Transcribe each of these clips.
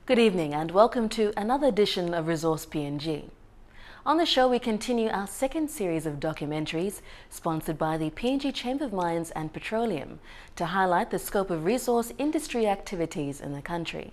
Good evening and welcome to another edition of Resource PNG. On the show, we continue our second series of documentaries sponsored by the PNG Chamber of Mines and Petroleum to highlight the scope of resource industry activities in the country.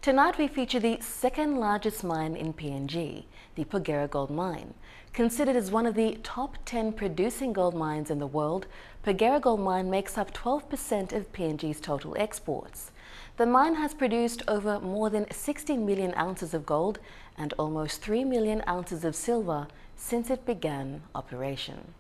Tonight we feature the second largest mine in PNG, the Porgera Gold Mine. Considered as one of the top 10 producing gold mines in the world, Porgera Gold Mine makes up 12% of PNG's total exports. The mine has produced over more than 16 million ounces of gold and almost 3 million ounces of silver since it began operation.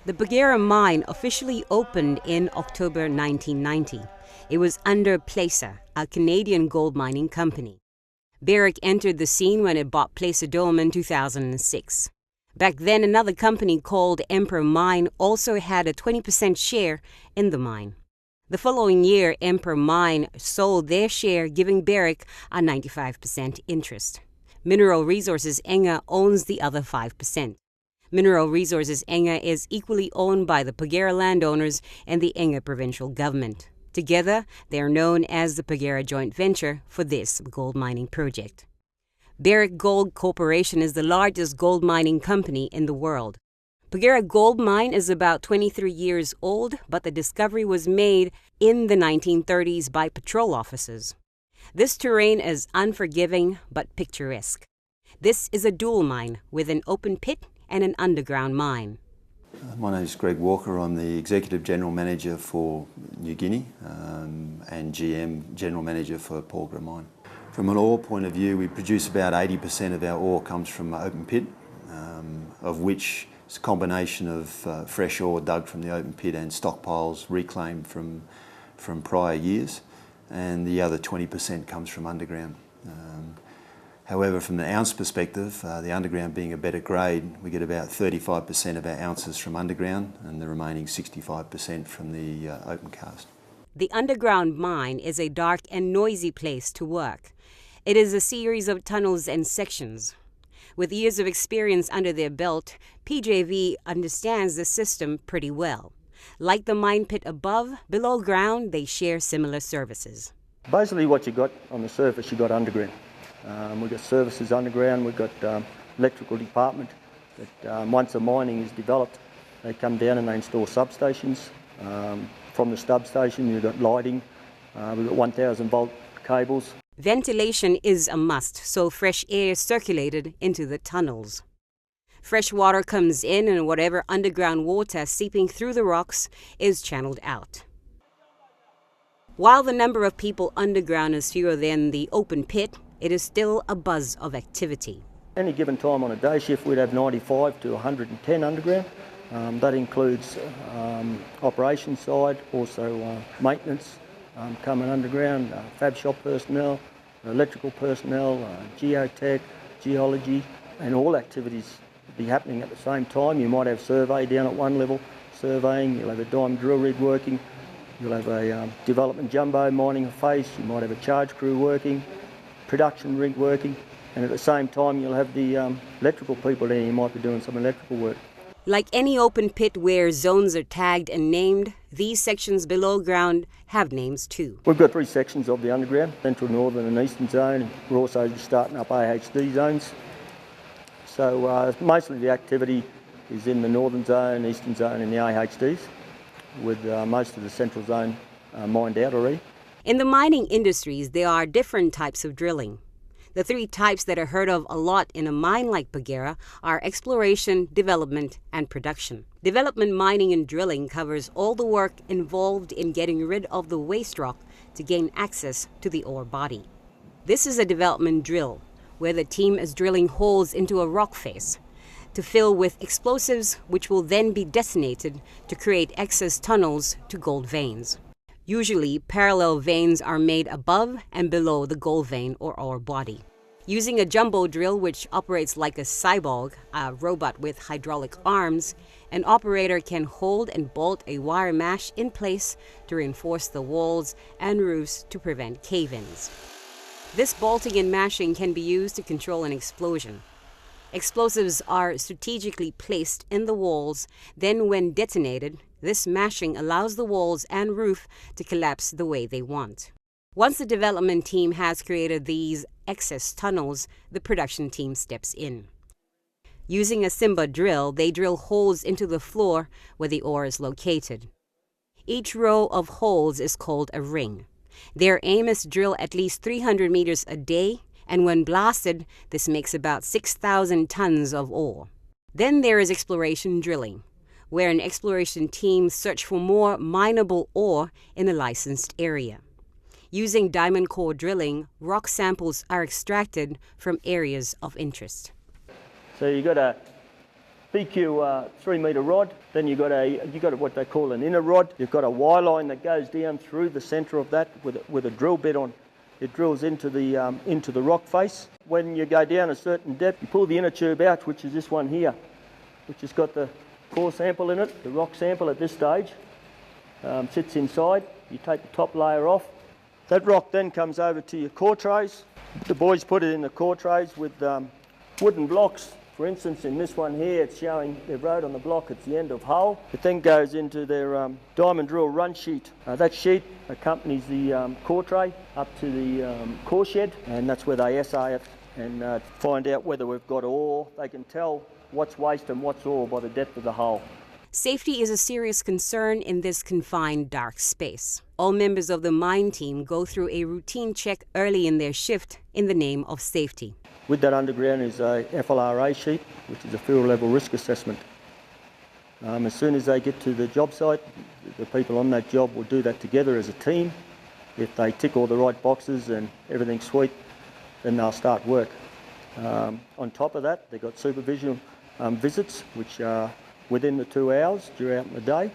The Porgera mine officially opened in October 1990. It was under Placer, a Canadian gold mining company. Barrick entered the scene when it bought Placer Dome in 2006. Back then, another company called Emperor Mine also had a 20% share in the mine. The following year, Emperor Mine sold their share, giving Barrick a 95% interest. Mineral Resources Enga owns the other 5%. Mineral Resources Enga is equally owned by the Porgera landowners and the Enga provincial government. Together, they are known as the Porgera Joint Venture for this gold mining project. Barrick Gold Corporation is the largest gold mining company in the world. Porgera Gold Mine is about 23 years old, but the discovery was made in the 1930s by patrol officers. This terrain is unforgiving but picturesque. This is a dual mine with an open pit and an underground mine. My name is Greg Walker. I'm the Executive General Manager for New Guinea and GM General Manager for Porgera Mine. From an ore point of view, we produce about 80% of our ore comes from open pit, of which it's a combination of fresh ore dug from the open pit and stockpiles reclaimed from prior years, and the other 20% comes from underground. However, from the ounce perspective, the underground being a better grade, we get about 35% of our ounces from underground and the remaining 65% from the open cast. The underground mine is a dark and noisy place to work. It is a series of tunnels and sections. With years of experience under their belt, PJV understands the system pretty well. Like the mine pit above, below ground, they share similar services. Basically what you got on the surface, you got underground. We've got services underground, we've got electrical department that once the mining is developed, they come down and they install substations. From the substation you've got lighting, we've got 1000 volt cables. Ventilation is a must, so fresh air is circulated into the tunnels. Fresh water comes in and whatever underground water seeping through the rocks is channeled out. While the number of people underground is fewer than the open pit, it is still a buzz of activity. Any given time on a day shift we'd have 95 to 110 underground. That includes operations side, also maintenance coming underground, fab shop personnel, electrical personnel, geotech, geology, and all activities be happening at the same time. You might have survey down at one level, surveying, you'll have a diamond drill rig working, you'll have a development jumbo mining a face, you might have a charge crew working, production rig working, and at the same time you'll have the electrical people there, you might be doing some electrical work. Like any open pit where zones are tagged and named, these sections below ground have names too. We've got 3 sections of the underground, central, northern and eastern zone. We're also starting up AHD zones. So mostly the activity is in the northern zone, eastern zone and the AHDs, with most of the central zone mined out already. In the mining industries, there are different types of drilling. The 3 types that are heard of a lot in a mine like Porgera are exploration, development, and production. Development mining and drilling covers all the work involved in getting rid of the waste rock to gain access to the ore body. This is a development drill, where the team is drilling holes into a rock face to fill with explosives which will then be detonated to create access tunnels to gold veins. Usually, parallel veins are made above and below the gold vein or ore body. Using a jumbo drill, which operates like a cyborg, a robot with hydraulic arms, an operator can hold and bolt a wire mesh in place to reinforce the walls and roofs to prevent cave-ins. This bolting and mashing can be used to control an explosion. Explosives are strategically placed in the walls, then when detonated, this mashing allows the walls and roof to collapse the way they want. Once the development team has created these excess tunnels, the production team steps in. Using a Simba drill, they drill holes into the floor where the ore is located. Each row of holes is called a ring. Their aim is to drill at least 300 meters a day, and when blasted, this makes about 6,000 tons of ore. Then there is exploration drilling, where an exploration team search for more mineable ore in a licensed area. Using diamond core drilling, rock samples are extracted from areas of interest. So you've got a BQ 3-metre rod, then you've got what they call an inner rod. You've got a wire line that goes down through the centre of that with a drill bit on. It drills into the rock face. When you go down a certain depth, you pull the inner tube out, which is this one here, which has got the core sample in it. The rock sample at this stage sits inside. You take the top layer off. That rock then comes over to your core trays. The boys put it in the core trays with wooden blocks. For instance, in this one here, it's showing they've wrote on the block, it's the end of hole. It then goes into their diamond drill run sheet. That sheet accompanies the core tray up to the core shed, and that's where they assay it and find out whether we've got ore. They can tell what's waste and what's ore by the depth of the hole. Safety is a serious concern in this confined dark space. All members of the mine team go through a routine check early in their shift in the name of safety. With that underground is a FLRA sheet, which is a field level risk assessment. As soon as they get to the job site, the people on that job will do that together as a team. If they tick all the right boxes and everything's sweet, then they'll start work. On top of that, they've got supervision visits, which are within the 2 hours throughout the day,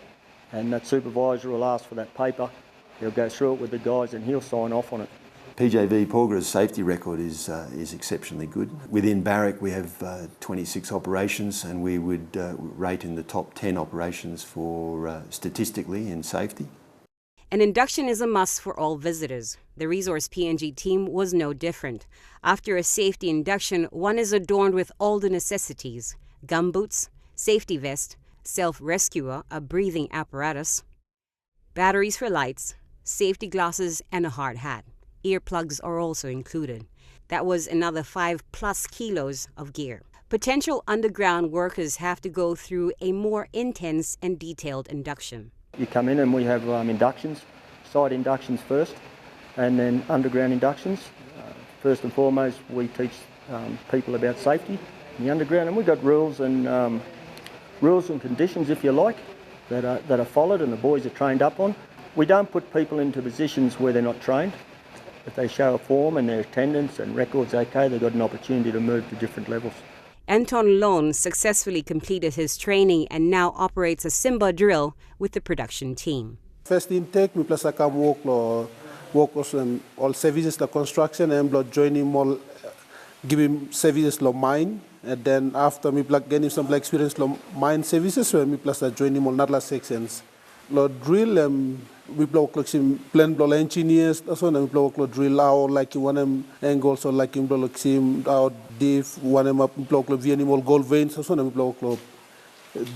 and that supervisor will ask for that paper. He'll go through it with the guys and he'll sign off on it. PJV Porgera's safety record is exceptionally good. Within Barrick we have 26 operations, and we would rate in the top 10 operations for statistically in safety. An induction is a must for all visitors. The Resource PNG team was no different. After a safety induction, one is adorned with all the necessities: gumboots, safety vest, self-rescuer, a breathing apparatus, batteries for lights, safety glasses, and a hard hat. Earplugs are also included. That was another 5+ kilos of gear. Potential underground workers have to go through a more intense and detailed induction. You come in and we have inductions, site inductions first, and then underground inductions. First and foremost, we teach people about safety in the underground, and we've got rules and conditions, if you like, that are followed and the boys are trained up on. We don't put people into positions where they're not trained. If they show a form and their attendance and records okay, they've got an opportunity to move to different levels. Anton Lone successfully completed his training and now operates a Simba drill with the production team. First intake, we plus come work on all services, the construction, and blood joining more, giving services to mine. And then after me gain him some experience to mine services, we plus joining more not sections. Lord drill we blow plan blow engineers, so we blow drill out like one angle, so like him blow out deep, one up blow VNMall gold veins, so we blow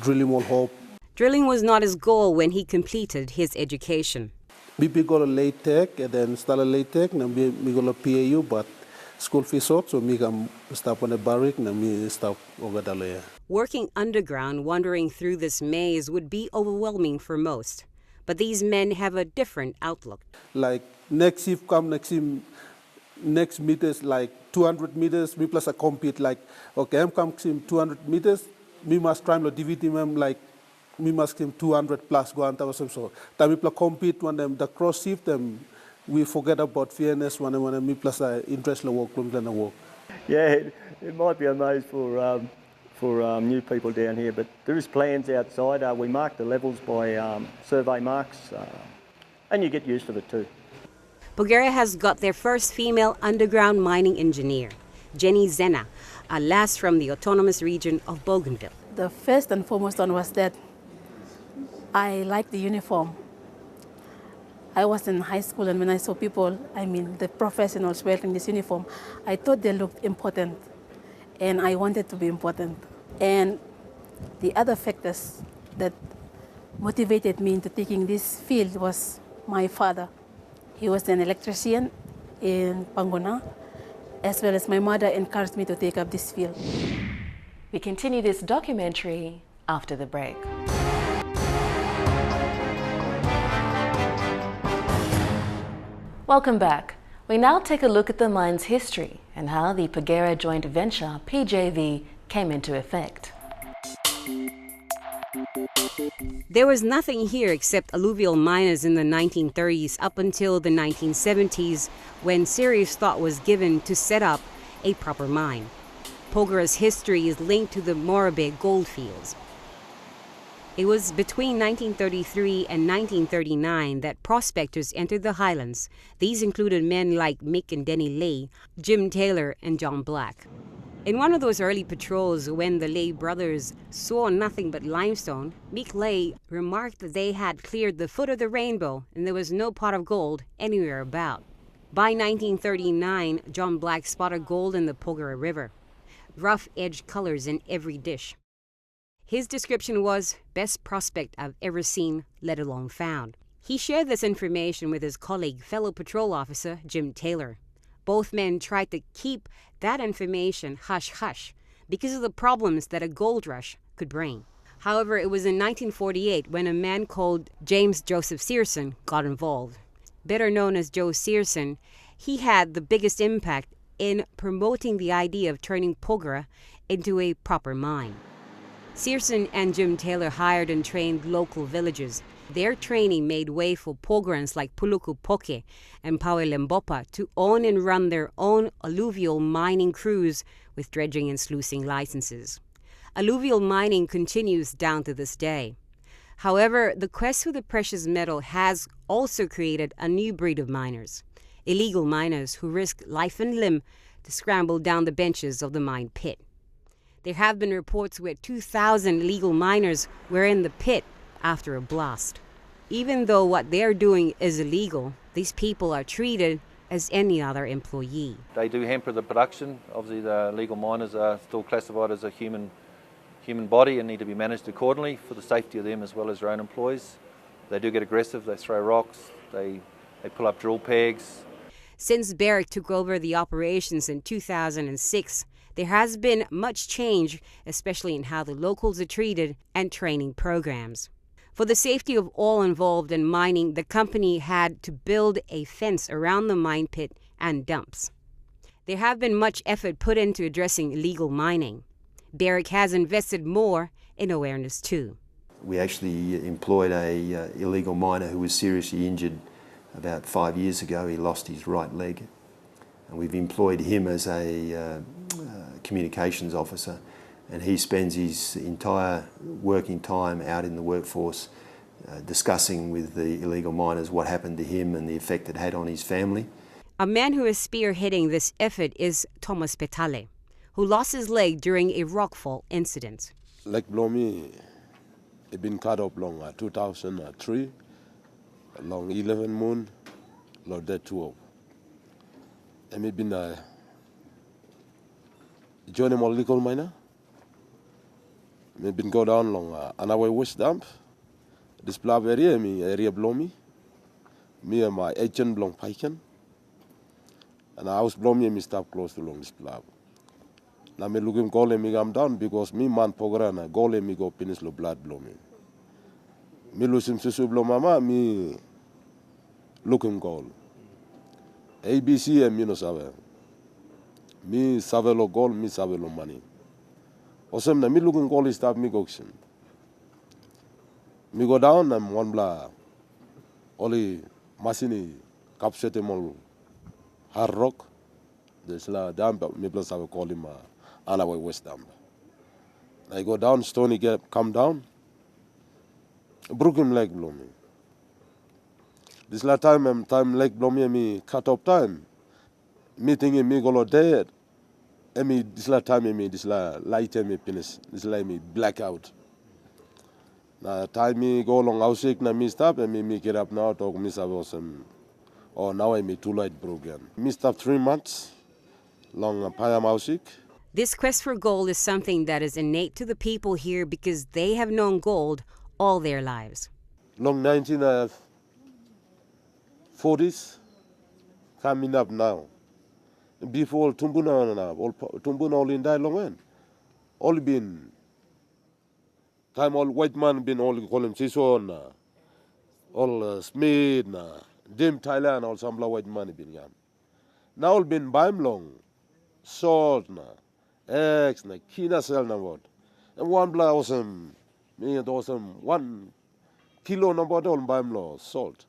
drilling all hope. Drilling was not his goal when he completed his education. We go to late tech and then start a late tech, and we go to PAU, but school fees out, so we can stop on the barrack and we stop over the layer. Working underground, wandering through this maze would be overwhelming for most. But these men have a different outlook. Like next meters, like 200 meters, we plus a compete like, okay, I'm coming 200 meters, we must try to divide them like, we must come 200 plus go on top of so. Then we plus compete when them the cross shift them, we forget about fairness when we plus interest in work than the work. Yeah, it might be a maze for new people down here, but there is plans outside. We mark the levels by survey marks, and you get used to it too. Bulgaria has got their first female underground mining engineer. Jenny Zena, a lass from the autonomous region of Bougainville. The first and foremost one was that I liked the uniform. I was in high school, and when I saw people, the professionals wearing this uniform, I thought they looked important, and I wanted to be important. And the other factors that motivated me into taking this field was my father. He was an electrician in Pangona, as well as my mother encouraged me to take up this field. We continue this documentary after the break. Welcome back. We now take a look at the mine's history and how the Pagera joint venture, PJV, came into effect. There was nothing here except alluvial miners in the 1930s up until the 1970s, when serious thought was given to set up a proper mine. Pogera's history is linked to the Morabe goldfields. It was between 1933 and 1939 that prospectors entered the highlands. These included men like Mick and Denny Lay, Jim Taylor, and John Black. In one of those early patrols, when the Lay brothers saw nothing but limestone, Mick Lay remarked that they had cleared the foot of the rainbow and there was no pot of gold anywhere about. By 1939, John Black spotted gold in the Pogera River. Rough edge colors in every dish. His description was, best prospect I've ever seen, let alone found. He shared this information with his colleague, fellow patrol officer Jim Taylor. Both men tried to keep that information hush-hush because of the problems that a gold rush could bring. However, it was in 1948 when a man called James Joseph Searson got involved. Better known as Joe Searson, he had the biggest impact in promoting the idea of turning Pogera into a proper mine. Searson and Jim Taylor hired and trained local villagers. Their training made way for Pogerans like Puluku Poke and Pawe Lembopa to own and run their own alluvial mining crews with dredging and sluicing licenses. Alluvial mining continues down to this day. However, the quest for the precious metal has also created a new breed of miners, illegal miners who risk life and limb to scramble down the benches of the mine pit. There have been reports where 2,000 illegal miners were in the pit after a blast. Even though what they're doing is illegal, these people are treated as any other employee. They do hamper the production. Obviously, the illegal miners are still classified as a human body and need to be managed accordingly for the safety of them as well as their own employees. They do get aggressive. They throw rocks. They pull up drill pegs. Since Barrick took over the operations in 2006, there has been much change, especially in how the locals are treated and training programs. For the safety of all involved in mining, the company had to build a fence around the mine pit and dumps. There have been much effort put into addressing illegal mining. Barrick has invested more in awareness too. We actually employed a illegal miner who was seriously injured about 5 years ago. He lost his right leg. And we've employed him as a communications officer, and he spends his entire working time out in the workforce discussing with the illegal miners what happened to him and the effect it had on his family. A man who is spearheading this effort is Thomas Petale, who lost his leg during a rockfall incident. Lake Blomi, it been cut off long 2003, long 11 moon, long that 12. And it been joining a legal miner. We've been go down long Anaway West Dump. This plab area, area Blomi. Me and my agent belong Piken. And I was Blomi and me stop close to long this plab. Now me look him call me come down because me man Pograna go me go finish lo blood Blomi. Me lose him susu blow mama, me look him call. ABC and me no sabe. Me save lo gold, me save lo money. Osem na me looking gold is stop me auction. Me go down and one bla. Only masini capsete mol hard rock. There's la dam me plus have call him Anaway West Dam. I go down, Stony get come down. Broke him leg blow me. This la time leg blow me cut up time. Me thinking me go dead. this la time this la light finish. This la blackout. Now time me go along house sick na me stop me get up now talk miss awesome. Oh now too light broken. Me stop 3 months long payam house sick. This quest for gold is something that is innate to the people here because they have known gold all their lives. Long 1940s, coming up now. Before Tumbuna all in die long end. All been time all white man been all call him Sison, all Smith, Dim Thailand, all some white man been yam. Now all been bime long, salt eggs kina sell what. And one blah awesome, me and awesome 1 kilo number all bime law salt.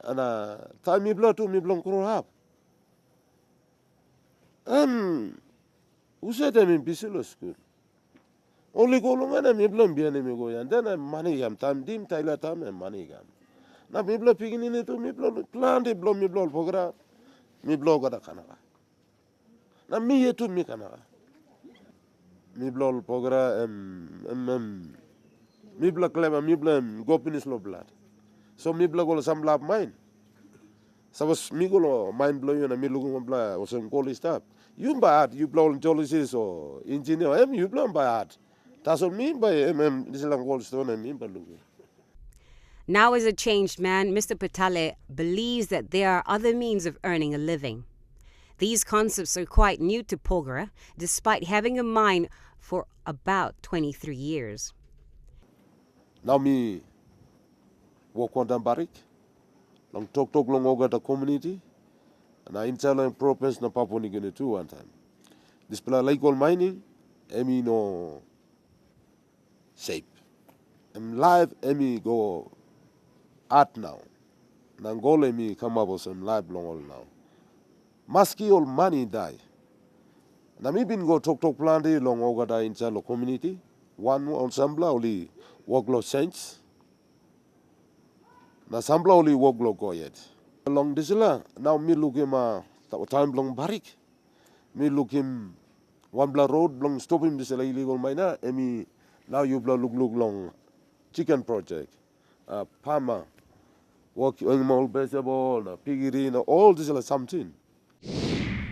And time me blood to me blong grow up. Who said them in Bisilos school? Only go long and me blum be enemy go and then I'm money time dim Tyler time and money gam. Now me blow picking in it to me blow plant it blow me blow for me blow got a canara. Now me here to me canara. Me blow pogra me blow clever me blame go finish low blood. So me blow go some lab mine. So was me go mind blowing and me looking on blood or some goalie stuff. You bad, you blow geologist or engineer, you blow bad. That's what mean by this long goldstone and mean by looking. Now as a changed man, Mr. Patale believes that there are other means of earning a living. These concepts are quite new to Porgera, despite having a mine for about 23 years. Now me walk on the barrack, long talk long over the community, and I in province na Papua New Guinea too one time. This place like gold mining, no shape. Live go art now. Nangole come up with some live long all now. Maski all money die. Na me been go talk plenty long over the inside community. One ensemble only work lo saints. Na sambla only work lo go yet. Along this now me look him time long barrack. Me look him one bla road long stop him this illegal miner. Now you look long chicken project. Palmer. Work animal vegetable, piggery, all this is something.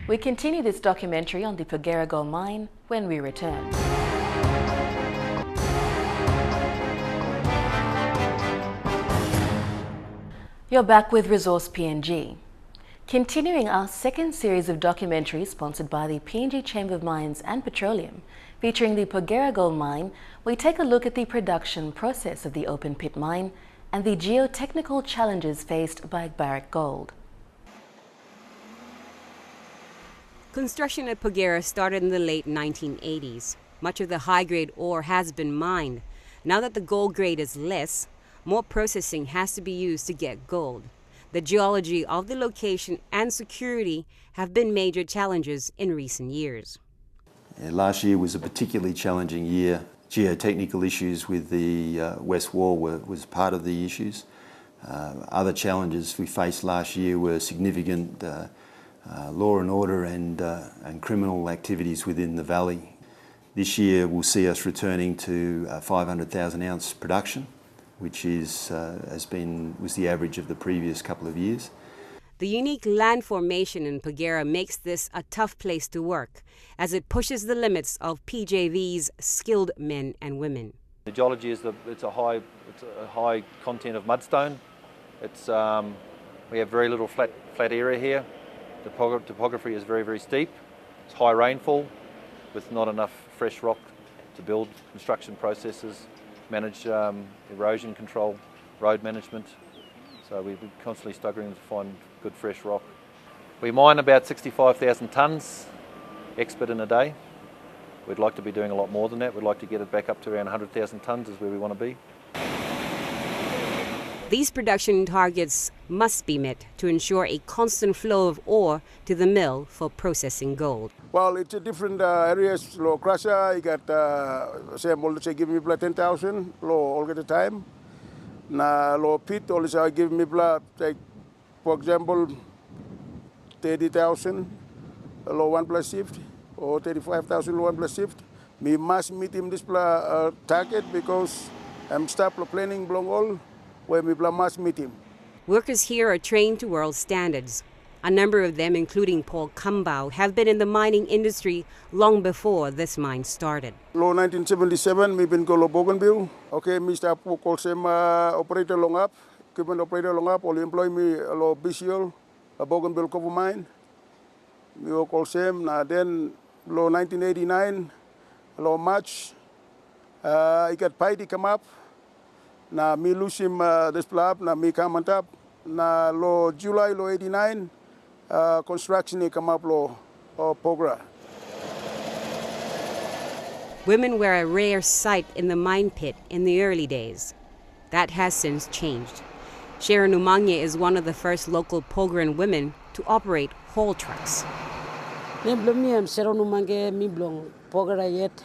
We continue this documentary on the Porgera Gold Mine when we return. You're back with Resource PNG. Continuing our second series of documentaries sponsored by the PNG Chamber of Mines and Petroleum, featuring the Porgera Gold Mine, we take a look at the production process of the open pit mine and the geotechnical challenges faced by Barrick Gold. Construction at Porgera started in the late 1980s. Much of the high-grade ore has been mined. Now that the gold grade is less, more processing has to be used to get gold. The geology of the location and security have been major challenges in recent years. Last year was a particularly challenging year. Geotechnical issues with the west wall was part of the issues. Other challenges we faced last year were significant law and order and criminal activities within the valley. This year will see us returning to 500,000 ounce production, which was the average of the previous couple of years. The unique land formation in Porgera makes this a tough place to work, as it pushes the limits of PJV's skilled men and women. The geology is it's a high content of mudstone. We have very little flat area here. The topography is very, very steep. It's high rainfall with not enough fresh rock to build construction processes, manage erosion control, road management. So we're constantly struggling to find good fresh rock. We mine about 65,000 tonnes expert in a day. We'd like to be doing a lot more than that. We'd like to get it back up to around 100,000 tonnes is where we want to be. These production targets must be met to ensure a constant flow of ore to the mill for processing gold. Well, it's a different areas. Low crusher, you got same all say give me blood 10,000 low all at the time. Na low pit also give me blood like for example 30,000 low 1 plus shift. or 35,000 one plus shift. We must meet him this target because I'm start planning belong all where we must meet him. Workers here are trained to world standards. A number of them, including Paul Kambau, have been in the mining industry long before this mine started. Law 1977, we been go Bougainville. Okay, Mr. Call some operator long up, equipment operator long up, or employ me law BCL, a Bougainville copper mine. We all call same. Then law 1989, law March, I got paid, come up. Now me lose him this plab, now me come on top. Now law July law 89. Construction come up law or Pogra. Women were a rare sight in the mine pit in the early days. That has since changed. Sharon Umanye is one of the first local Pogran women to operate haul trucks. Sharon Umanye mi blong Pogra yet.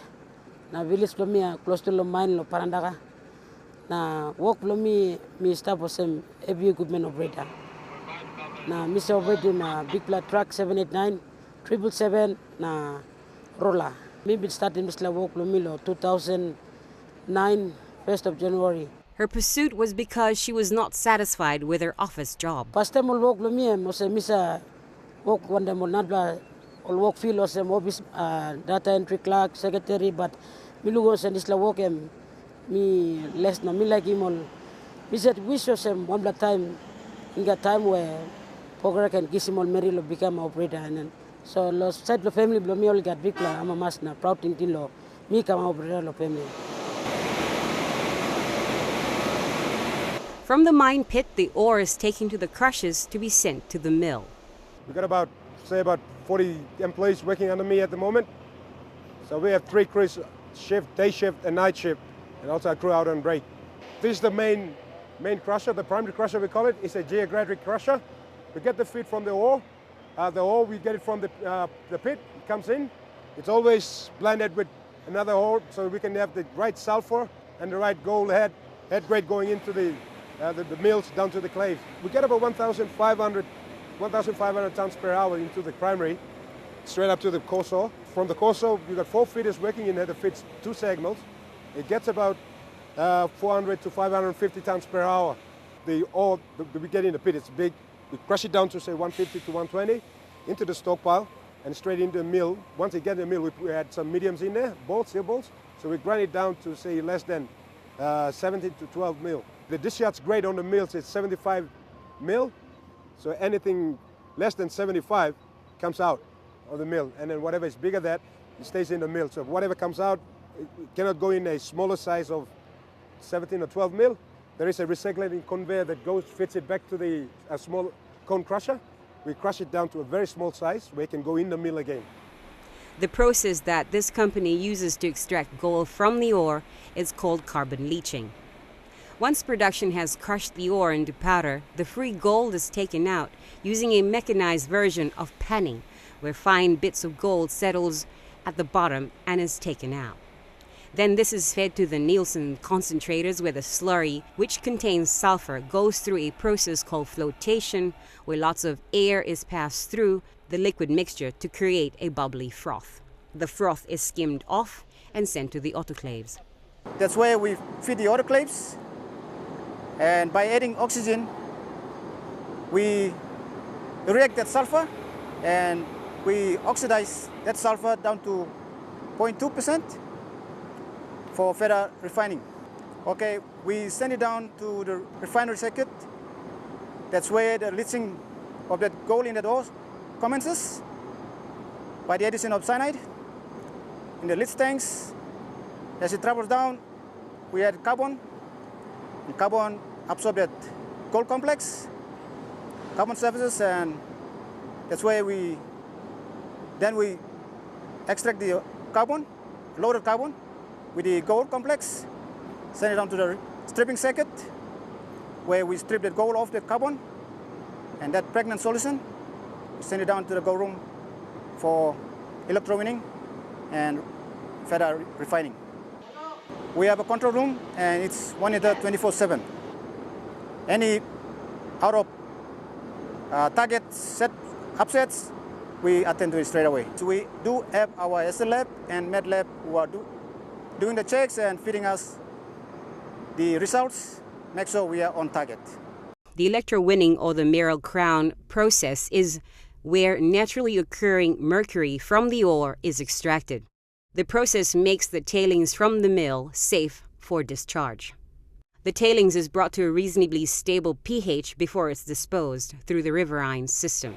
Na village lo close to the mine lo Parandaga. Na work lo mi staff was heavy equipment operator. Na Mr. operating na big plat truck 789, 777 na roller. Me been starting Mr. work lo 2009, 1st of January. Her pursuit was because she was not satisfied with her office job. First time all work lo mo se Mr. work one day mo not all work feel os office data entry clerk secretary but me lugo se Mr. work me less na me like him all. Me said wish os one black time in that time where Pogra can kiss him all Mary lo become operator and then so lo side lo family lo me all got big la ama mas na proud thing lo me come operator lo family. From the mine pit, the ore is taken to the crushers to be sent to the mill. We've got about 40 employees working under me at the moment. So we have 3 crews, shift, day shift and night shift, and also a crew out on break. This is the main crusher, the primary crusher we call it. It's a geogradric crusher. We get the feed from the ore. The ore, we get it from the pit, it comes in. It's always blended with another ore so we can have the right sulfur and the right gold head grade going into the mills down to the clays. We get about 1,500 tons per hour into the primary, straight up to the coarse. From the coarse, we've got 4 feeders working in there that fits 2 segments. It gets about 400 to 550 tons per hour. The ore that we get in the pit, it's big. We crush it down to say 150 to 120 into the stockpile and straight into the mill. Once it gets in the mill, we had some mediums in there, steel balls. So we grind it down to say less than 17 to 12 mil. The discharge grade on the mills is 75 mil. So anything less than 75 comes out of the mill. And then whatever is bigger than that, it stays in the mill. So whatever comes out, it cannot go in a smaller size of 17 or 12 mil. There is a recycling conveyor that fits it back to the small cone crusher. We crush it down to a very small size where it can go in the mill again. The process that this company uses to extract gold from the ore is called carbon leaching. Once production has crushed the ore into powder, the free gold is taken out using a mechanized version of panning, where fine bits of gold settles at the bottom and is taken out. Then this is fed to the Nielsen concentrators where the slurry, which contains sulfur, goes through a process called flotation, where lots of air is passed through the liquid mixture to create a bubbly froth. The froth is skimmed off and sent to the autoclaves. That's where we feed the autoclaves, and by adding oxygen, we react that sulfur and we oxidize that sulfur down to 0.2%. for further refining. Okay, we send it down to the refinery circuit. That's where the leaching of that gold in the ore commences by the addition of cyanide in the leach tanks. As it travels down, we add carbon. And carbon absorbs that gold complex, carbon surfaces, and that's where we extract the carbon, loaded carbon, with the gold complex, send it down to the stripping circuit, where we strip the gold off the carbon, and that pregnant solution, we send it down to the gold room for electrowinning and further refining. We have a control room, and it's monitored 24/7. Any out of target set upsets, we attend to it straight away. So we do have our SL lab and med lab who are doing the checks and feeding us the results, make sure we are on target. The electrowinning, or the mineral crown process, is where naturally occurring mercury from the ore is extracted. The process makes the tailings from the mill safe for discharge. The tailings is brought to a reasonably stable pH before it's disposed through the riverine system.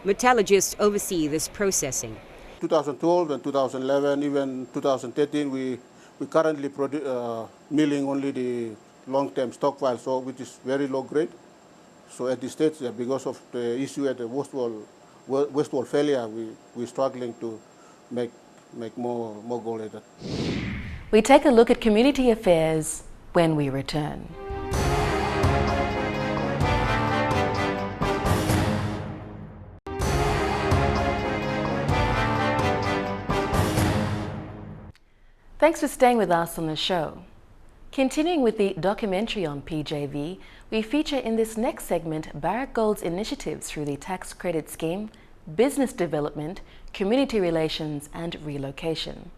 Metallurgists oversee this processing. 2012 and 2011, even 2013, we currently milling only the long-term stockpile, so which is very low grade. So at this stage, because of the issue at the waste wall failure, we're struggling to make more gold at that. We take a look at community affairs when we return. Thanks for staying with us on the show. Continuing with the documentary on PJV, we feature in this next segment Barrick Gold's initiatives through the tax credit scheme, business development, community relations and relocation.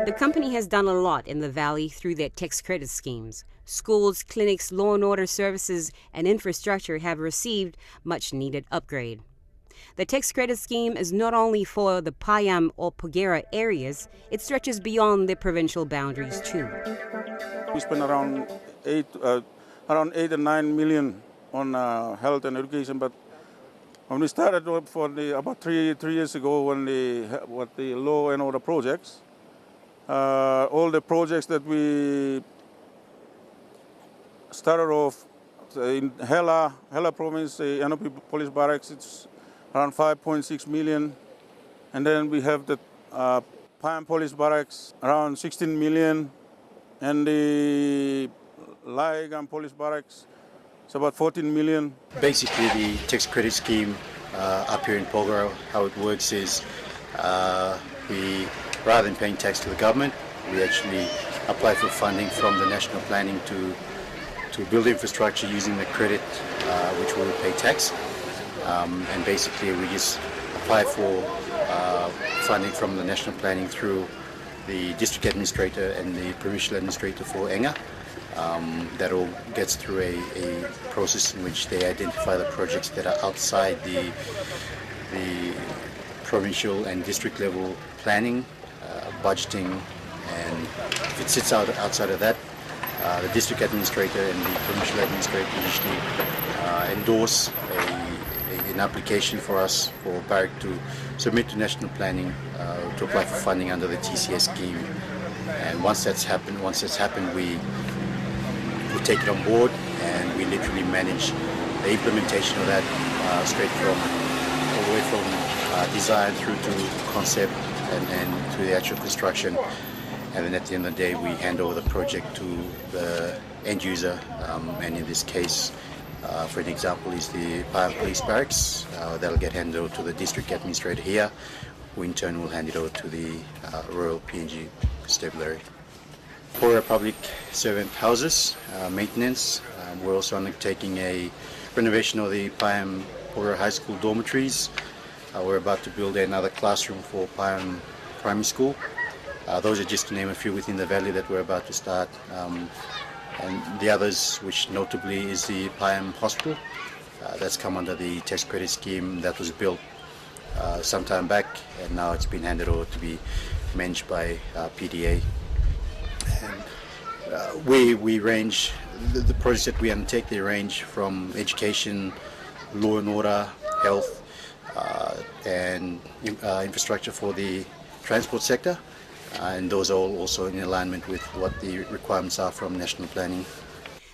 The company has done a lot in the valley through their tax credit schemes. Schools, clinics, law and order services and infrastructure have received much needed upgrade. The tax credit scheme is not only for the Payam or Pugera areas, it stretches beyond the provincial boundaries too. We spent around 8 or 9 million on health and education, but when we started about three years ago, when the law and order projects, all the projects that we started off in Hela province, the NOP police barracks, it's around 5.6 million. And then we have the Payam police barracks, around 16 million. And the Laigam police barracks, it's about 14 million. Basically, the tax credit scheme up here in Pogara, how it works is we, rather than paying tax to the government, we actually apply for funding from the national planning to build infrastructure using the credit which will pay tax. And basically we just apply for funding from the national planning through the district administrator and the provincial administrator for Enga. That all gets through a process in which they identify the projects that are outside the provincial and district level planning, budgeting, and if it sits outside of that, the district administrator and the provincial administrator usually endorse an application for us, for Barrick to submit to national planning to apply for funding under the TCS scheme. And once that's happened, we take it on board and we literally manage the implementation of that straight from all the way from design through to concept and through the actual construction. And then at the end of the day, we hand over the project to the end user, and in this case, for an example, is the Payam Police Barracks. That'll get handed over to the district administrator here, who in turn will hand it over to the Royal PNG Constabulary. For public servant houses, maintenance, we're also undertaking a renovation of the Payam Pogara High School dormitories. We're about to build another classroom for Payam Primary School. Those are just to name a few within the valley that we're about to start. And the others, which notably is the Payam Hospital, that's come under the tax credit scheme that was built some time back, and now it's been handed over to be managed by PDA. And we range, the projects that we undertake, they range from education, law and order, health, and infrastructure for the transport sector. And those are all also in alignment with what the requirements are from national planning.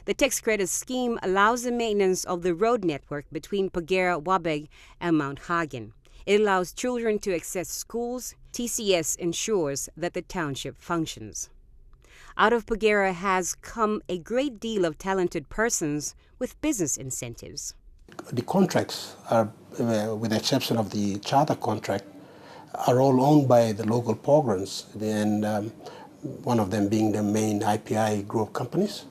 The tax credit scheme allows the maintenance of the road network between Pugera, Wabeg and Mount Hagen. It allows children to access schools. TCS ensures that the township functions. Out of Pugera has come a great deal of talented persons with business incentives. The contracts are, with the exception of the charter contract, are all owned by the local Pograns, and one of them being the main IPI group companies.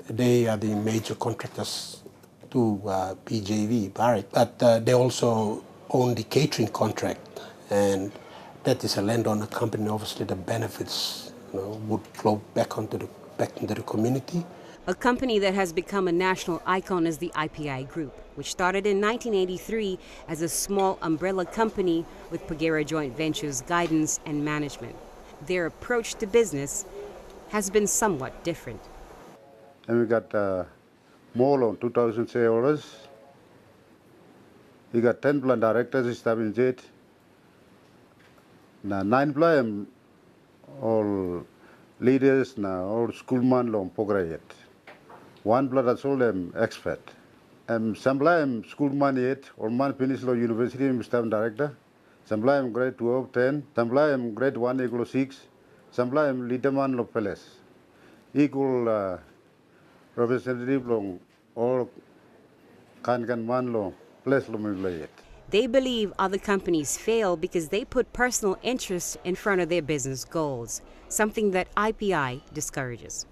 They are the major contractors to PJV, Barrick, but they also own the catering contract, and that is a landowner company. Obviously, the benefits would flow back into the community. A company that has become a national icon is the IPI Group, which started in 1983 as a small umbrella company with Pagera Joint Ventures guidance and management. Their approach to business has been somewhat different. And we got more than 2,000 shareholders. We got 10 plant directors established in it. Now 9 plant all leaders now all schoolman long progress. 1 plant that's all expert. Some plant schoolman yet or man finish law university staff director. Some plant grade 12, 10. Some plant grade 1 equal 6. Some plant leader man law palace. Equal representative long all kan man long place long yet. They believe other companies fail because they put personal interests in front of their business goals, something that IPI discourages.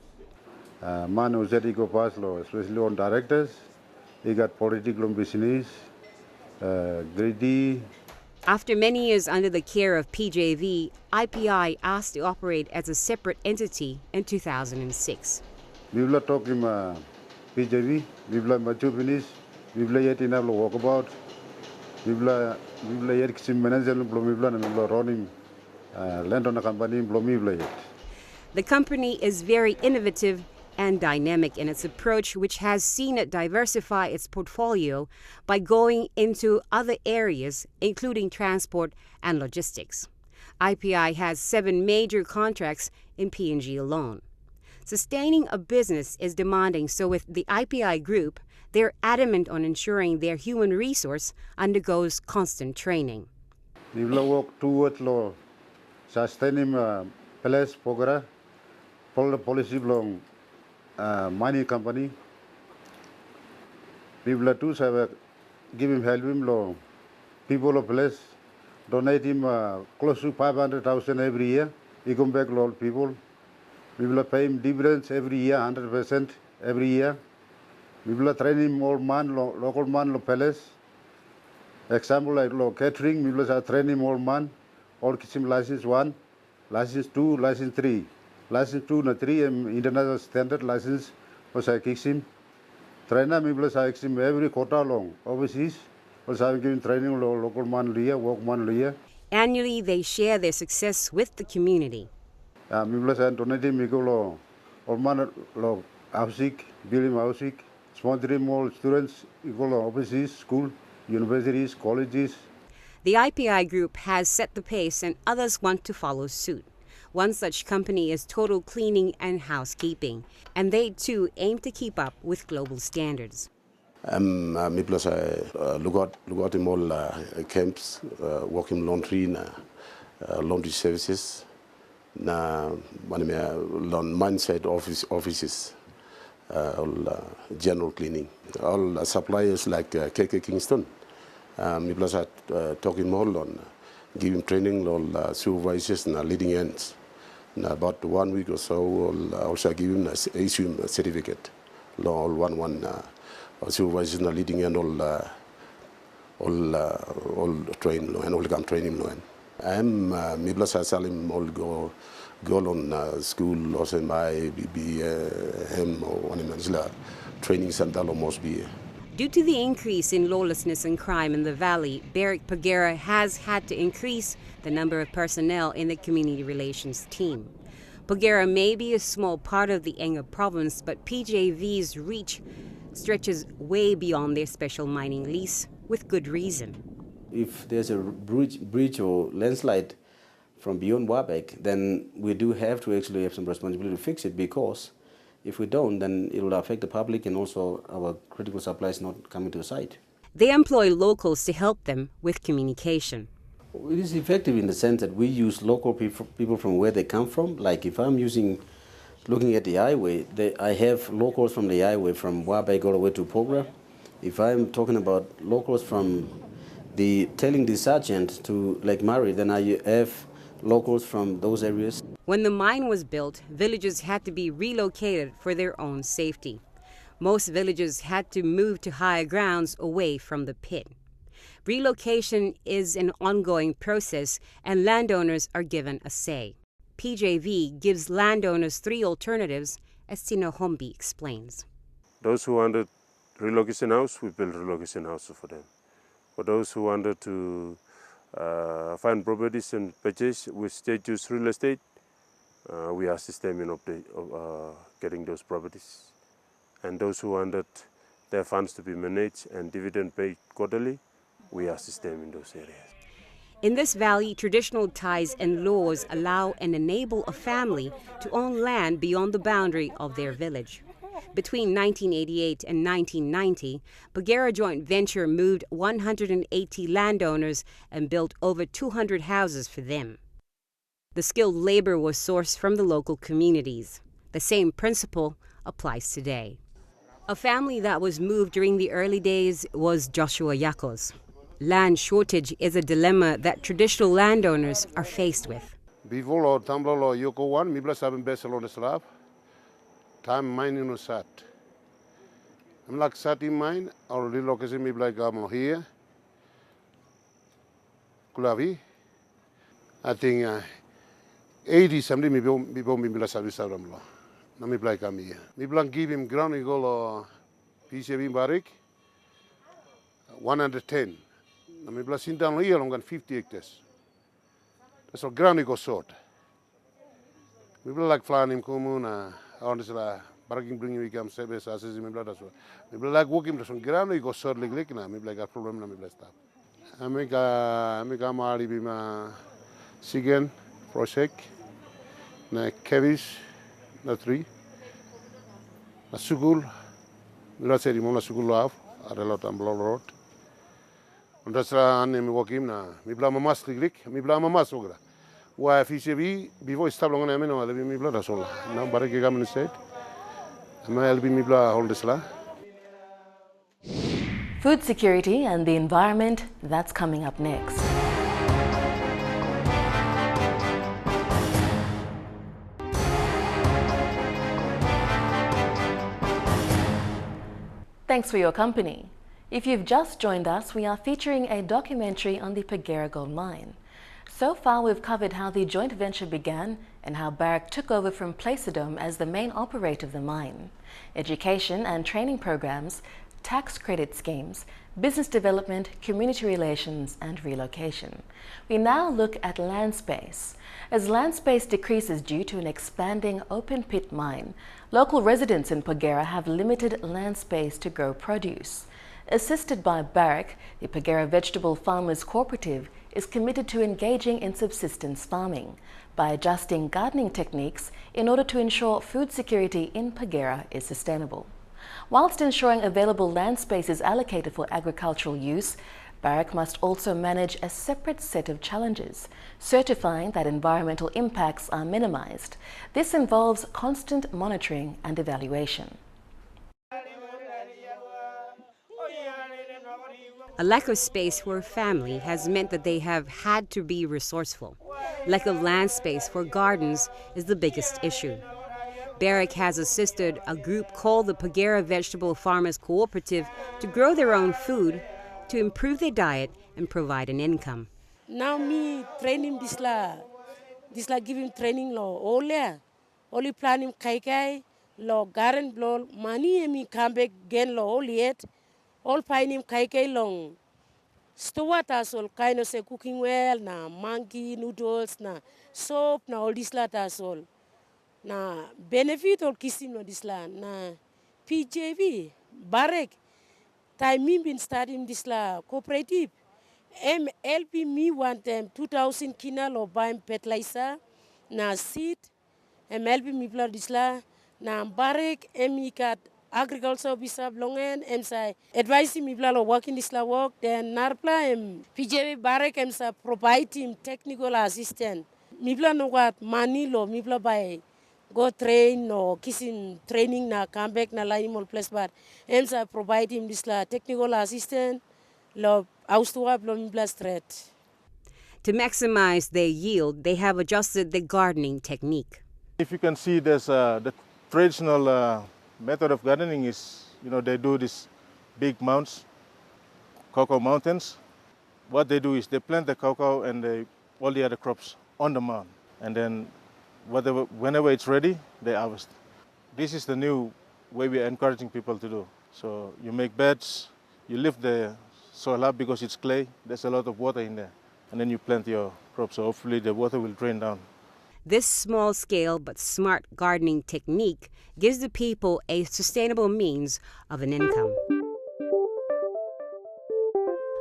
Man who said he go pass law, especially on directors, he got political business, greedy. After many years under the care of PJV, IPI asked to operate as a separate entity in 2006. We will talk him PJV, we will mature finish, we will yet in a walkabout, we will yet sim manager, we will run him land on a company, The company is very innovative and dynamic in its approach, which has seen it diversify its portfolio by going into other areas, including transport and logistics. IPI has 7 major contracts in PNG alone. Sustaining a business is demanding, so with the IPI Group, they're adamant on ensuring their human resource undergoes constant training. We will work towards sustaining place program, policy long mining company. We will too have give him help him long people of place donate him close to 500,000 every year. He come back all people. We will pay him dividends every year, 100% every year. We will train him all man, local man, palace. Example like catering, we will train him all man, all kitchen license 1, license 2, license 3. License 2 and 3 international standard license was I kick him. Trainer we will I him every quarter long overseas. Was I giving training local man here, work man here. Annually, they share their success with the community. We will donate him all man housing, build him housing, sponsor him all students, overseas, school, universities, colleges. The IPI Group has set the pace and others want to follow suit. One such company is Total Cleaning and Housekeeping, and they too aim to keep up with global standards. Me plus look out in all camps, working laundry, laundry services, mindset offices, all general cleaning, all suppliers like KK Kingston. Me plus talking more on giving training all supervisors and leading ends. In about 1 week or so, I'll also give him issue a certificate. All one supervisors and leading end all train and all come training. I'm me plus Salim all go on school also my be him or one training center almost be. Due to the increase in lawlessness and crime in the valley, Barrick Pagera has had to increase the number of personnel in the community relations team. Pagera may be a small part of the Enga province, but PJV's reach stretches way beyond their special mining lease, with good reason. If there's a breach or landslide from beyond Wabek, then we do have to actually have some responsibility to fix it, because if we don't, then it will affect the public and also our critical supplies not coming to the site. They employ locals to help them with communication. It is effective in the sense that we use local people from where they come from. Like if I'm looking at the highway, I have locals from the highway from Wabek all the way to Pogra. If I'm talking about locals from telling the sergeant to Lake Murray, then I have locals from those areas. When the mine was built, villagers had to be relocated for their own safety. Most villagers had to move to higher grounds away from the pit. Relocation is an ongoing process, and landowners are given a say. PJV gives landowners 3 alternatives, as Tino Hombi explains. Those who wanted relocation house, we build relocation house for them. For those who wanted to find properties and purchase with state use real estate, we assist them in getting those properties. And those who wanted their funds to be managed and dividend paid quarterly, we assist them in those areas. In this valley, traditional ties and laws allow and enable a family to own land beyond the boundary of their village. Between 1988 and 1990, Bagheera Joint Venture moved 180 landowners and built over 200 houses for them. The skilled labor was sourced from the local communities. The same principle applies today. A family that was moved during the early days was Joshua Yakos. Land shortage is a dilemma that traditional landowners are faced with. Before lo tamblo lo yoko one, mibla sabin besalo de slab. Time mining no sat. I'm like sat in mine or relocation mibla gamo here. Kulavi. I think 80 something before mibla sabin sabram lo. Na mibla kami here. Mibla give him ground igolo PCB barik 110. Na mibla sintan lo here longan 50 hectares. That's all ground igo sort. Mibla like flying him kumuna. Honestly, barking bring me come service as is mibla das. Mibla like walking to some ground igo sort like na mibla got problem na mibla stop. Amika mali bima sigen project na kevis na 3 na sugul mibla seri mo na sugul af arelo tamblo road. Undasra ane mi walking na mibla mamas lik mibla mamas ogra. Wa FCB before establishing an amino albi mibla das all. Na barake gamen state. Ama albi mibla hold this la. Food security and the environment, that's coming up next. Thanks for your company. If you've just joined us, we are featuring a documentary on the Bagheera Gold Mine. So far, we've covered how the joint venture began and how Barrick took over from Placidome as the main operator of the mine. Education and training programs, tax credit schemes, business development, community relations, and relocation. We now look at land space. As land space decreases due to an expanding open-pit mine, local residents in Bagheera have limited land space to grow produce. Assisted by Barrick, the Bagheera Vegetable Farmers Cooperative is committed to engaging in subsistence farming by adjusting gardening techniques in order to ensure food security in Bagheera is sustainable. Whilst ensuring available land space is allocated for agricultural use, Barrick must also manage a separate set of challenges, certifying that environmental impacts are minimized. This involves constant monitoring and evaluation. A lack of space for a family has meant that they have had to be resourceful. Lack of land space for gardens is the biggest issue. Barrick has assisted a group called the Bagheera Vegetable Farmers Cooperative to grow their own food, to improve their diet and provide an income. Now me training this la giving training law only planning kai law garden blow money me come back again law all yet all finding kai long steward as all kind of say cooking well na monkey noodles na soap na all this la as all na benefit or kissing no this la na PJV Barrick time me been starting this la cooperative help me want 2,000 kina lo buy fertilizer na seed help me blood this la na Barrick kat agriculture bisa blongen say advise me blood lo working this la work then narpla PJV Barrick sa provide him technical assistant me blood no what money lo me blood buy go train or kissing training na come back na la imol place but sa provide him this la technical assistant lo To maximize their yield, they have adjusted their gardening technique. If you can see, there's the traditional method of gardening is, they do these big mounds, cocoa mountains. What they do is they plant the cocoa and all the other crops on the mound. And then whenever it's ready, they harvest. This is the new way we are encouraging people to do. So you make beds, you lift the soil up because it's clay, there's a lot of water in there. And then you plant your crops, so hopefully the water will drain down. This small-scale but smart gardening technique gives the people a sustainable means of an income.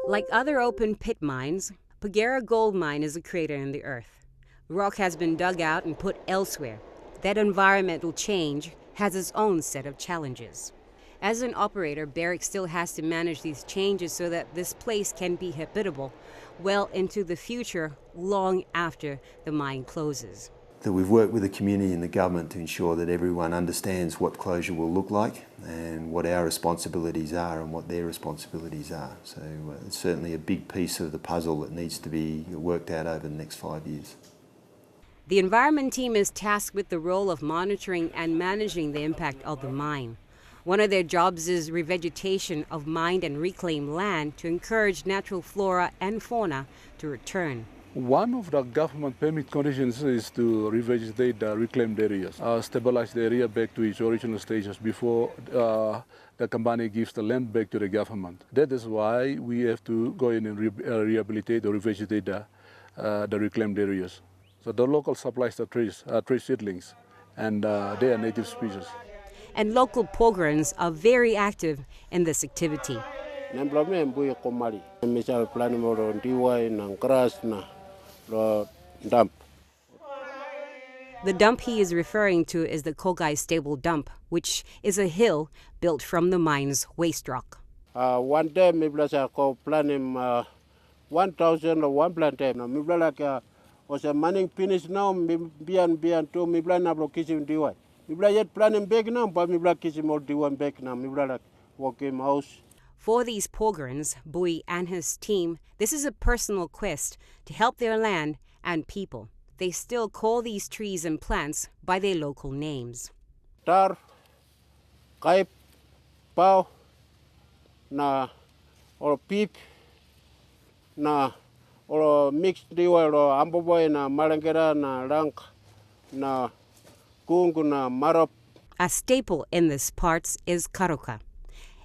Like other open pit mines, Pagera Gold Mine is a crater in the earth. Rock has been dug out and put elsewhere. That environmental change has its own set of challenges. As an operator, Barrick still has to manage these changes so that this place can be habitable well into the future, long after the mine closes. That we've worked with the community and the government to ensure that everyone understands what closure will look like and what our responsibilities are and what their responsibilities are. So it's certainly a big piece of the puzzle that needs to be worked out over the next 5 years. The environment team is tasked with the role of monitoring and managing the impact of the mine. One of their jobs is revegetation of mined and reclaimed land to encourage natural flora and fauna to return. One of the government permit conditions is to revegetate the reclaimed areas, stabilize the area back to its original stages before the company gives the land back to the government. That is why we have to go in and rehabilitate or revegetate the reclaimed areas. So the local supplies the trees, tree seedlings, and they are native species. And local Pogorans are very active in this activity. The dump he is referring to is the Kogai Stable Dump, which is a hill built from the mine's waste rock. One day, maybe I go planning 1,000 or one plantain. Maybe like was a manning finish now, maybe two, maybe I'm not kitchen DY. Maybe yet planning back now, but maybe kitchen more D1 back now. Maybe like walking house. For these Pogorans, Bui and his team, this is a personal quest to help their land and people. They still call these trees and plants by their local names. Tar, Kaip, Pau, na, or Peep, na, or mixed deal, or Amboboy, na, Marangera, na, Rank, na, Kung, na, Marop. A staple in these parts is karoka,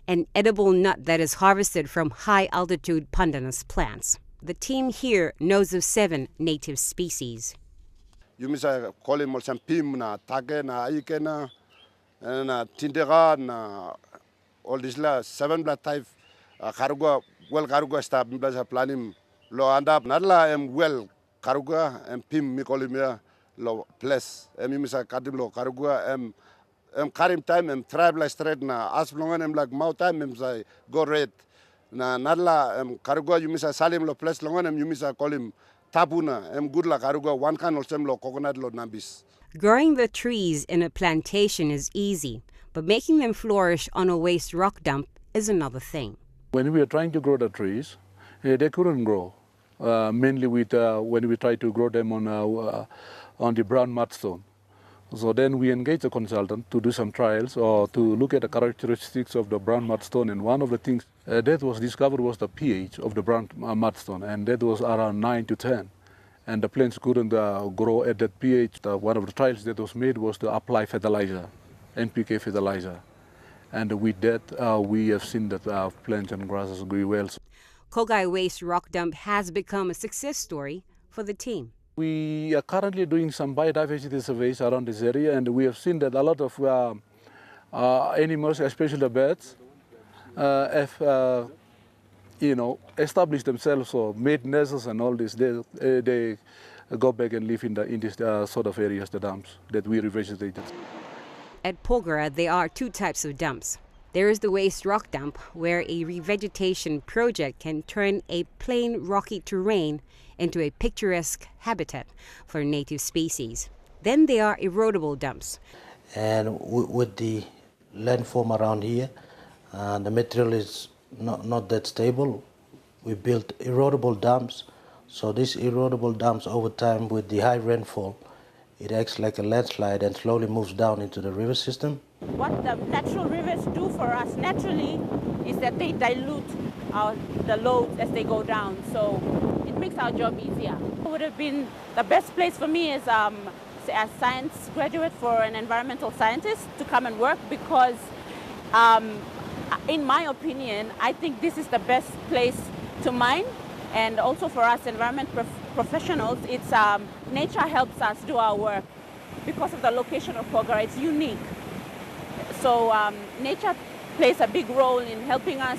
an edible nut that is harvested from high-altitude pandanus plants. The team here knows of 7 native species. You miss a calling more some pim na tage na ikena na tindega na all this la 7 blood type karuga well karuga stab mi blasa planim lo andap nadla well karuga pim mi kolimia lo place mi miss a kadim lo karuga karim time travel straight na as longan like mau time say go red na nadla karuga you miss a salim lo place longan you miss a kolim tabuna good la karuga one can also lo coconut lo nambis. Growing the trees in a plantation is easy, but making them flourish on a waste rock dump is another thing. When we were trying to grow the trees, they couldn't grow. Mainly when we tried to grow them on the brown mudstone. So then we engaged a consultant to do some trials or to look at the characteristics of the brown mudstone. And one of the things that was discovered was the pH of the brown mudstone, and that was around 9 to 10. And the plants couldn't grow at that pH. One of the trials that was made was to apply fertilizer, NPK fertilizer. And with that, we have seen that plants and grasses grew well. Kogai Waste Rock Dump has become a success story for the team. We are currently doing some biodiversity surveys around this area, and we have seen that a lot of animals, especially the birds, have established themselves or made nests and all this. They go back and live in this sort of areas, the dumps that we revegetated. At Pogera, there are 2 types of dumps. There is the waste rock dump, where a revegetation project can turn a plain rocky terrain into a picturesque habitat for native species. Then there are erodible dumps. And with the landform around here, the material is not that stable. We built erodible dumps So these erodible dams over time with the high rainfall, it acts like a landslide and slowly moves down into the river system. What the natural rivers do for us naturally is that they dilute the loads as they go down. So it makes our job easier. It would have been the best place for me as a science graduate for an environmental scientist to come and work because in my opinion, I think this is the best place to mine. And also for us environment professionals, it's nature helps us do our work because of the location of Porgera. It's unique. So nature plays a big role in helping us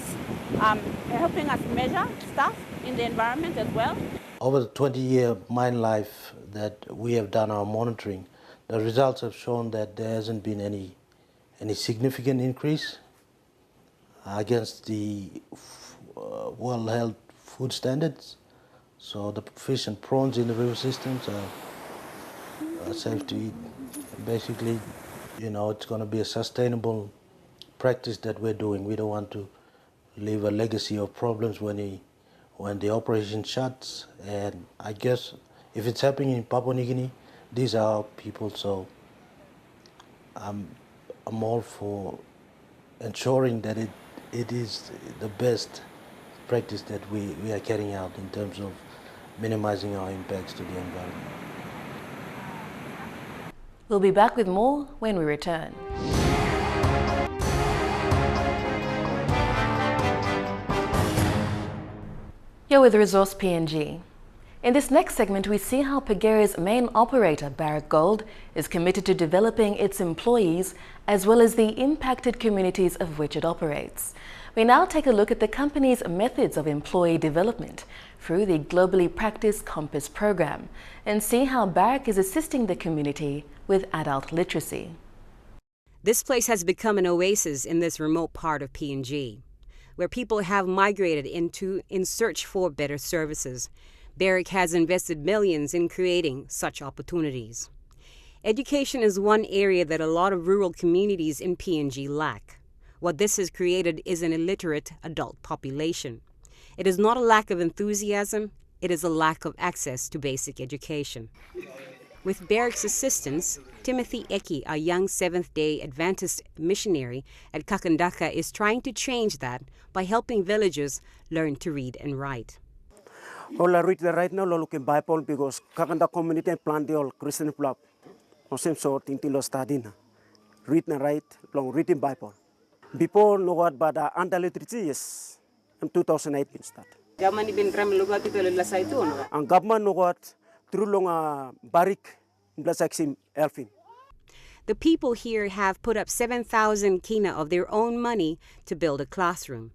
measure stuff in the environment as well. Over the 20-year mine life that we have done our monitoring, the results have shown that there hasn't been any significant increase against the well-held food standards. So the fish and prawns in the river systems are safe to eat. Basically, you know, it's going to be a sustainable practice that we're doing. We don't want to leave a legacy of problems when the operation shuts. And I guess if it's happening in Papua New Guinea, these are our people. So I'm all for ensuring that it is the best practice that we are carrying out in terms of minimizing our impacts to the environment. We'll be back with more when we return. You're with Resource PNG. In this next segment, we see how Porgera's main operator, Barrick Gold, is committed to developing its employees as well as the impacted communities of which it operates. We now take a look at the company's methods of employee development through the globally practiced Compass program and see how Barrick is assisting the community with adult literacy. This place has become an oasis in this remote part of PNG, where people have migrated into in search for better services. Barrick has invested millions in creating such opportunities. Education is one area that a lot of rural communities in PNG lack. What this has created is an illiterate adult population. It is not a lack of enthusiasm, it is a lack of access to basic education. With Barrick's assistance, Timothy Eki, a young Seventh-day Adventist missionary at Kakandaka, is trying to change that by helping villagers learn to read and write. All I read right now, lo looking Bible because Kakanda community plan the all Christian club. No same sort in lo studying. Read and write, long reading Bible. Before no what but under literacy is in 2008 start. Government bin ram lugar tu la saitu no. And government no what through long Barrick Blasaxim Elfin. The people here have put up 7,000 kina of their own money to build a classroom.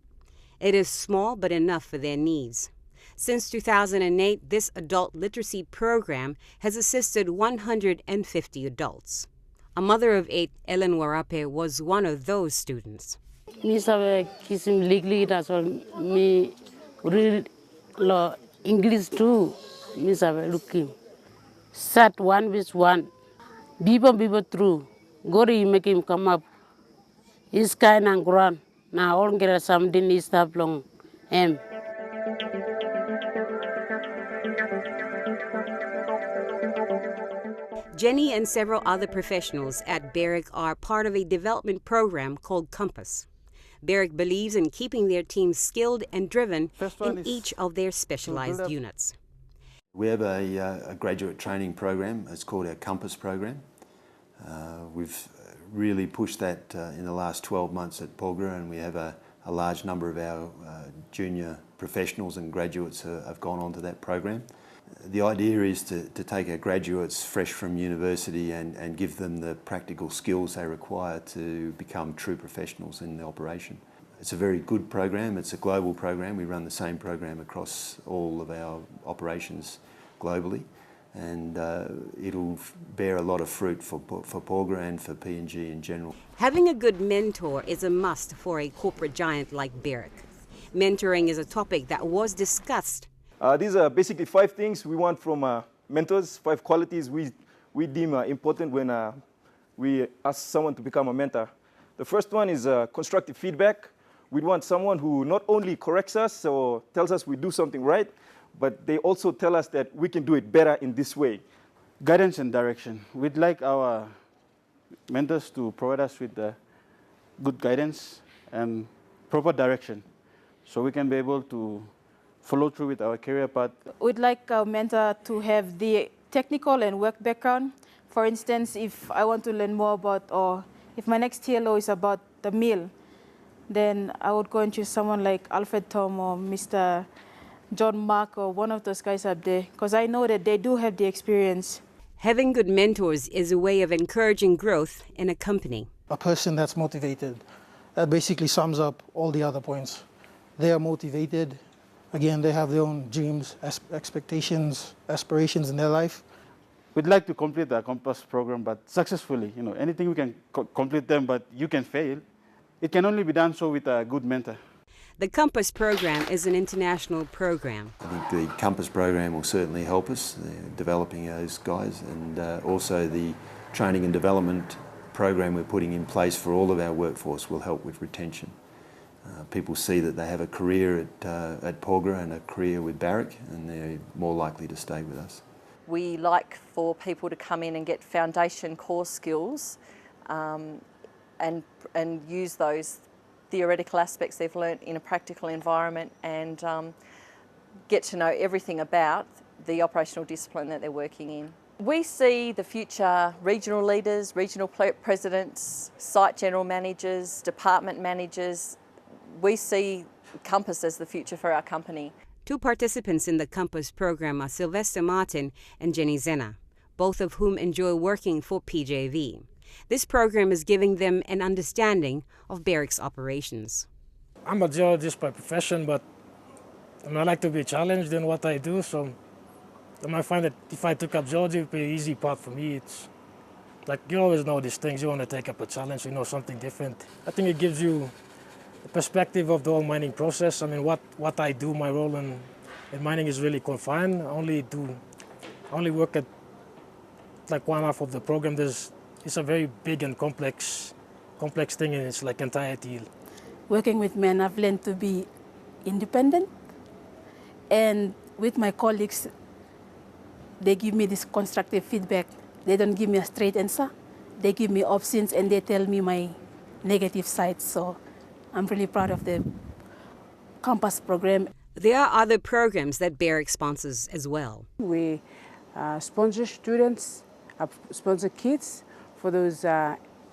It is small but enough for their needs. Since 2008, this adult literacy program has assisted 150 adults. A mother of 8, Ellen Warape, was one of those students. Me sabe kisim legally as well. Me read law English too. Me sabe looking. Sat one with one. Bibo through. Gori make him come up. He's kind and grand. Now all get something is stop long. Jenny and several other professionals at Barrick are part of a development program called Compass. Barrick believes in keeping their team skilled and driven in each of their specialized units. We have a graduate training program. It's called our Compass program. We've really pushed that in the last 12 months at Porgera, and we have a large number of our junior professionals and graduates have gone on to that program. The idea is to take our graduates fresh from university and give them the practical skills they require to become true professionals in the operation. It's a very good program. It's a global program. We run the same program across all of our operations globally, and it'll bear a lot of fruit for Porgera and for PNG in general. Having a good mentor is a must for a corporate giant like Barrick. Mentoring is a topic that was discussed. These are basically 5 things we want from mentors, 5 qualities we deem important when we ask someone to become a mentor. The first one is constructive feedback. We want someone who not only corrects us or tells us we do something right, but they also tell us that we can do it better in this way. Guidance and direction. We'd like our mentors to provide us with good guidance and proper direction so we can be able to follow through with our career path. We'd like our mentor to have the technical and work background. For instance, if I want to learn more about, or if my next TLO is about the mill, then I would go and choose someone like Alfred Tom or Mr. John Mark or one of those guys up there, because I know that they do have the experience. Having good mentors is a way of encouraging growth in a company. A person that's motivated, that basically sums up all the other points. They are motivated. Again, they have their own dreams, expectations, aspirations in their life. We'd like to complete the Compass program, but successfully. Anything we can complete them, but you can fail. It can only be done so with a good mentor. The Compass program is an international program. I think the Compass program will certainly help us developing those guys, and also the training and development program we're putting in place for all of our workforce will help with retention. People see that they have a career at Porgera and a career with Barrick, and they're more likely to stay with us. We like for people to come in and get foundation core skills and use those theoretical aspects they've learnt in a practical environment and get to know everything about the operational discipline that they're working in. We see the future regional leaders, regional presidents, site general managers, department managers. We see Compass as the future for our company. Two participants in the Compass program are Sylvester Martin and Jenny Zena, both of whom enjoy working for PJV. This program is giving them an understanding of Barrick's operations. I'm a geologist by profession, but I like to be challenged in what I do, so I might find that if I took up geology, it would be an easy part for me. It's like you always know these things, you want to take up a challenge, something different. I think it gives you a perspective of the whole mining process. What I do, my role in mining is really confined. I only work at like one half of the program. It's a very big and complex thing in its entirety. Working with men, I've learned to be independent, and with my colleagues, they give me this constructive feedback. They don't give me a straight answer. They give me options and they tell me my negative sides. So I'm really proud of the Compass program. There are other programs that Barrick sponsors as well. We sponsor students, sponsor kids for those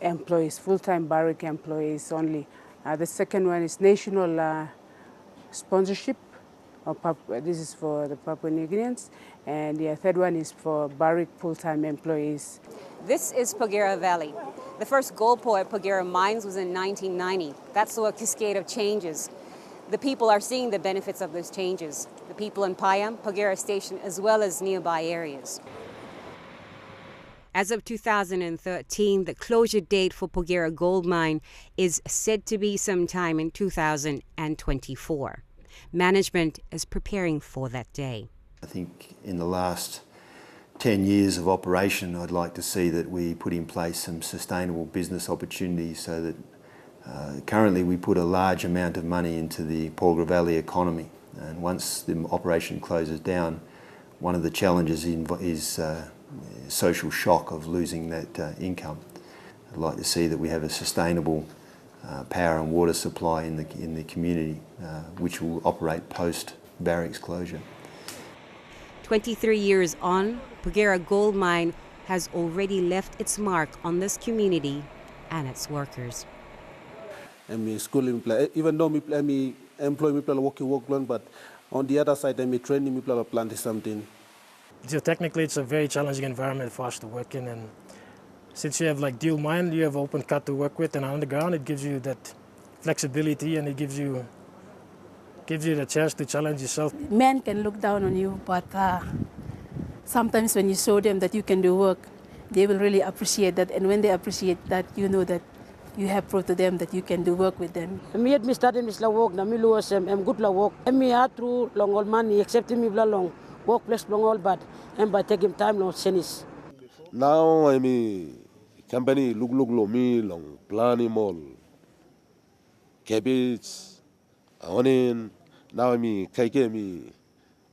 employees, full-time Barrick employees only. The second one is national sponsorship. This is for the Papua New Guineans. And the third one is for Barrick full-time employees. This is Porgera Valley. The first gold pour at Porgera Mines was in 1990. That's a cascade of changes. The people are seeing the benefits of those changes. The people in Payam, Porgera Station, as well as nearby areas. As of 2013, the closure date for Porgera Gold Mine is said to be sometime in 2024. Management is preparing for that day. I think in the last 10 years of operation, I'd like to see that we put in place some sustainable business opportunities so that currently we put a large amount of money into the Porgera Valley economy. And once the operation closes down, one of the challenges is social shock of losing that income. I'd like to see that we have a sustainable power and water supply in the community, which will operate post Barrick's closure. 23 years on, Porgera Gold Mine has already left its mark on this community and its workers. Even though I employ people working, but on the other side, I training people planting something. Geotechnically, it's a very challenging environment for us to work in, and since you have dual mine, you have open cut to work with, and underground, it gives you that flexibility and it gives you the chance to challenge yourself. Men can look down on you, but sometimes when you show them that you can do work, they will really appreciate that, and when they appreciate that, you know that you have proved to them that you can do work with them. Me at me started me la work na me luas good la work. Me through long old money except me bla long workplace long all bad and by taking time long senis. Now company look lo me long planning all cabbage onion. Now kike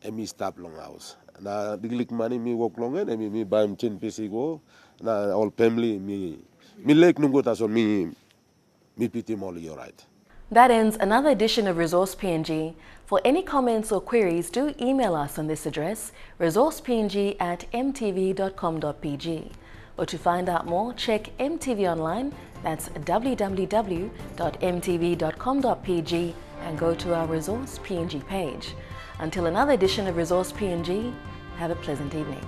and me stop long hours. Na diglik money me work long and me buy him 10 PC go. Na all family me like nungo taso me pity molly alright. That ends another edition of Resource PNG. For any comments or queries, do email us on this address, resourcepng@mtv.com.pg. Or to find out more, check MTV online, that's www.mtv.com.pg, and go to our Resource PNG page. Until another edition of Resource PNG, have a pleasant evening.